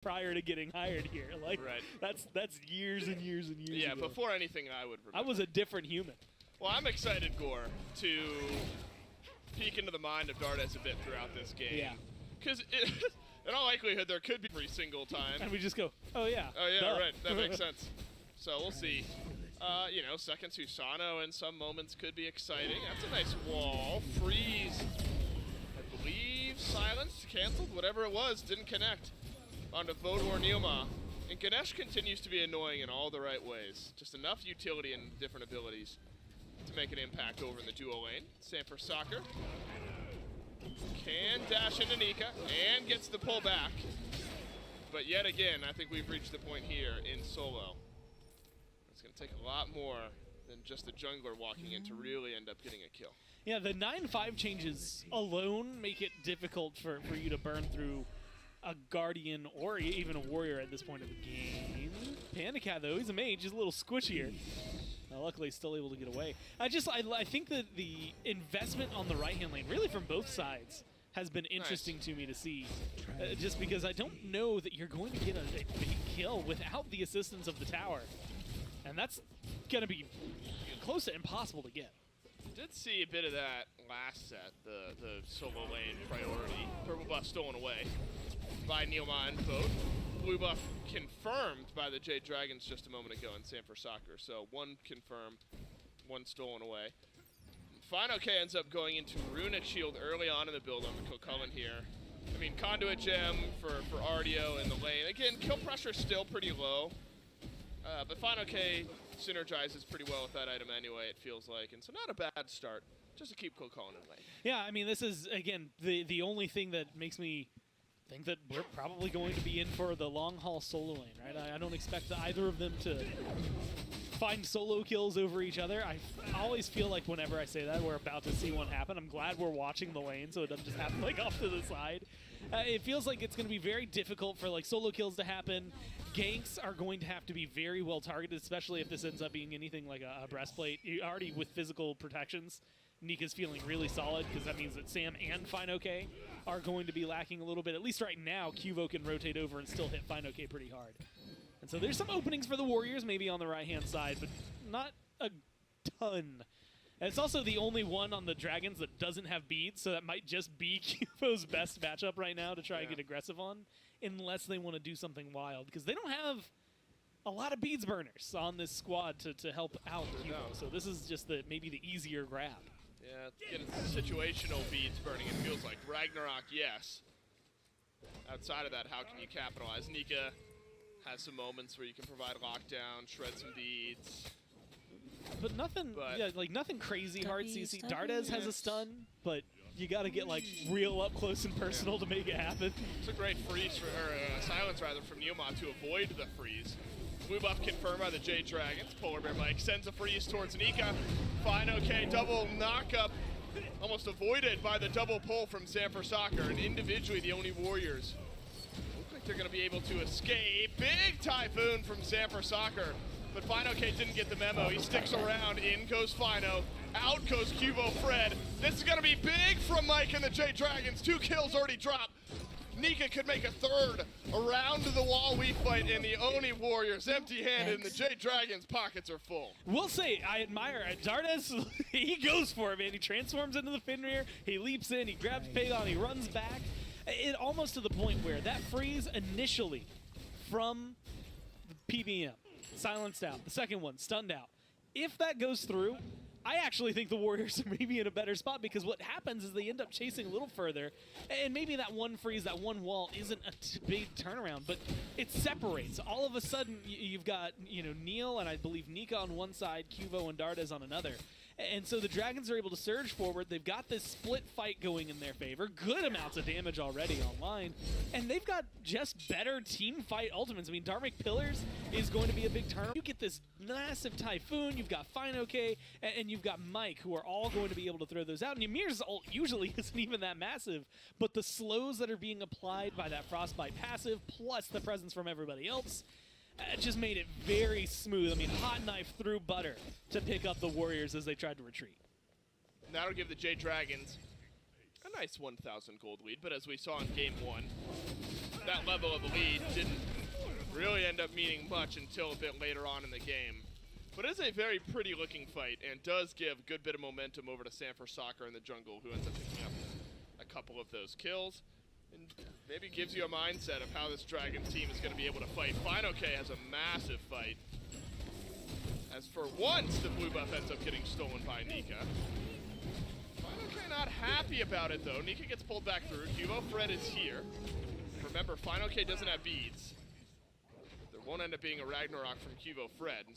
prior to getting hired here. Like, right. That's years and years and years Yeah, ago. before anything I would remember. I was a different human. Well, I'm excited, Gore, to peek into the mind of Dardes a bit throughout this game. Yeah. Because in all likelihood, there could be every single time. And we just go, oh yeah. Oh yeah, duh. right. That makes sense. So we'll see. You know, second Susano in some moments could be exciting. That's a nice wall. Freeze, I believe, silenced, canceled, whatever it was, didn't connect onto Vodor Nilma. And Ganesh continues to be annoying in all the right ways. Just enough utility and different abilities to make an impact over in the duo lane. Sanford Soccer can dash into Nika and gets the pull back. But yet again, I think we've reached the point here in solo. It's going to take a lot more than just the jungler walking in to really end up getting a kill. Yeah, the 9-5 changes alone make it difficult for you to burn through a Guardian or even a Warrior at this point of the game. Panda Cat, though, he's a mage. He's a little squishier. Luckily, he's still able to get away. I think that the investment on the right-hand lane, really from both sides, has been interesting to me to see. Just because I don't know that you're going to get a big kill without the assistance of the tower. And that's going to be close to impossible to get. I did see a bit of that last set, the solo lane priority. Purple buff stolen away by Neilma and Vote. Blue buff confirmed by the Jade Dragons just a moment ago in Sanford Soccer. So one confirmed, one stolen away. Final K ends up going into Runic Shield early on in the build on McCullen here. I mean, Conduit Gem for Ardio in the lane. Again, kill pressure still pretty low. But Final K synergizes pretty well with that item anyway, it feels like. And so not a bad start, just to keep Cullen in lane. Yeah, I mean, this is, again, the only thing that makes me think that we're probably going to be in for the long-haul solo lane, right? I don't expect either of them to find solo kills over each other. I always feel like whenever I say that, we're about to see one happen. I'm glad we're watching the lane so it doesn't just happen like off to the side. It feels like it's going to be very difficult for like solo kills to happen. Ganks are going to have to be very well targeted, especially if this ends up being anything like a breastplate. Already with physical protections, Nika's feeling really solid because that means that Sam and FineOK are going to be lacking a little bit. At least right now, Cuvo can rotate over and still hit FineOK pretty hard. And so there's some openings for the Warriors, maybe on the right-hand side, but not a ton. And it's also the only one on the Dragons that doesn't have beads, so that might just be Cuvo's best matchup right now to try and get aggressive on, unless they want to do something wild, because they don't have a lot of beads burners on this squad to help out Cuvo. So this is just maybe the easier grab. Yeah, getting situational beads burning, it feels like. Ragnarok, yes. Outside of that, how can you capitalize? Nika has some moments where you can provide lockdown, shred some beads. But nothing, like nothing crazy hard, CC. Dardes has a stun, but you got to get like real up close and personal to make it happen. It's a great freeze, or silence rather, from Neomon to avoid the freeze. Blue buff confirmed by the Jade Dragons. Polar Bear Mike sends a freeze towards Nika. Fine, okay, double knockup. Almost avoided by the double pull from Sanford Soccer, and individually the only Warriors look like they're going to be able to escape. Big Typhoon from Sanford Soccer, but Fino K didn't get the memo. He sticks around. In goes Fino. Out goes Cubo Fred. This is going to be big from Mike and the Jade Dragons. 2 kills already dropped. Nika could make a third around the wall we fight, and the Oni Warriors empty-handed, and the Jade Dragons' pockets are full. We'll say, I admire Dardes. He goes for it, man. He transforms into the Fenrir. He leaps in. He grabs Pagon. He runs back. It almost to the point where that freeze initially from the PBM, silenced out. The second one, stunned out. If that goes through, I actually think the Warriors are maybe in a better spot, because what happens is they end up chasing a little further, and maybe that one freeze, that one wall isn't a big turnaround, but it separates. All of a sudden, you've got, Neil and I believe Nika on one side, Cuvo and Dardes on another. And so the Dragons are able to surge forward. They've got this split fight going in their favor. Good amounts of damage already online. And they've got just better team fight ultimates. I mean, Dharmic Pillars is going to be a big turn. You get this massive Typhoon. You've got FineOK, and you've got Mike, who are all going to be able to throw those out. And Ymir's ult usually isn't even that massive, but the slows that are being applied by that Frostbite passive, plus the presence from everybody else, just made it very smooth. I mean, hot knife through butter to pick up the Warriors as they tried to retreat. That'll give the Jade Dragons a nice 1,000 gold lead, but as we saw in Game 1, that level of a lead didn't really end up meaning much until a bit later on in the game. But it is a very pretty looking fight and does give a good bit of momentum over to Sanford Soccer in the jungle, who ends up picking up a couple of those kills. And maybe gives you a mindset of how this Dragon team is going to be able to fight. Final K has a massive fight. As for once, the blue buff ends up getting stolen by Nika. Final K not happy about it though. Nika gets pulled back through. Cubo Fred is here. Remember, Final K doesn't have beads. There won't end up being a Ragnarok from Cubo Fred. And so